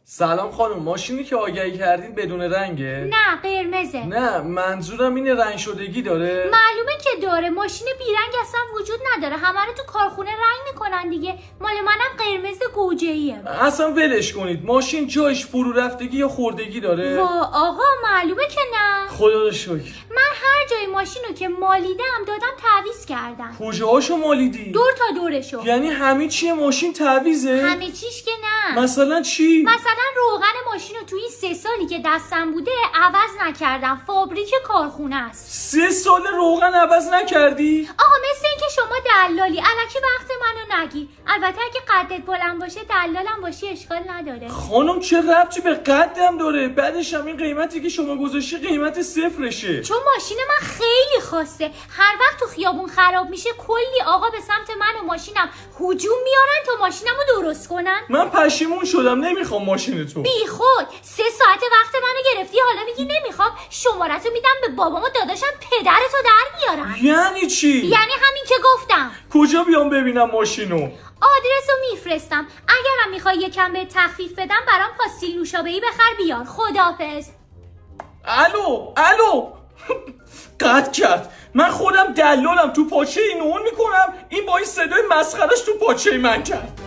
سلام خانم، ماشینی که آگهی کردین بدون رنگه؟ نه قرمزه. نه منظورم اینه رنگ شدگی داره؟ معلومه که داره. ماشین بیرنگ اصلا وجود نداره، همه رو تو کارخونه رنگ میکنن دیگه. مال منم قرمز گوجه‌ایه. اصلا ولش کنید. ماشین جایش فرو رفتگی یا خوردگی داره؟ وا آقا معلومه که نه. خدا رو شکر. من هر جای ماشینو که مالیدم دادم تعویض کردم. کجاهاشو مالیدی؟ دور تا دورشو. یعنی همه چیه ماشین تعویضه؟ همه چیش که نه. مثلا چی؟ مثلا روغن ماشینو تو این 3 سالی که دستم بوده عوض نکردم. فابریک کارخونه است. 3 سال روغن عوض نکردی؟ آقا مثل این که شما دلالی الکی وقت منو نگی. البته اگه قدت بلند باشه دلالم باشی اشکال نداره. خانم چه ربطی به قدم داره؟ بعدش هم این قیمتی که شما گذاشتی قیمت صفرشه. چون ماشین من خیلی خاصه، هر وقت تو خیابون خراب میشه کلی آقا به سمت من و ماشینم هجوم میارن تا ماشینمو درست کنن. من پشیمون شدم، نمیخوام ماشین تو. بی خود 3 ساعت وقت منو گرفتی حالا میگی نمیخوام. شماره‌تو میدم به بابام و داداشم پدرتو در میارن. یعنی چی؟ یعنی همین که گفتم. کجا بیام ببینم ماشینو؟ آدرسو میفرستم. اگرم میخوای یکم به تخفیف بدم برام پاستیل نوشابه‌ای بخر بیار. خداحافظ. الو قطع کرد. من خودم دلالم، تو پاچه این اون میکنم، این با این صدای مسخرش تو پاچه من کرد.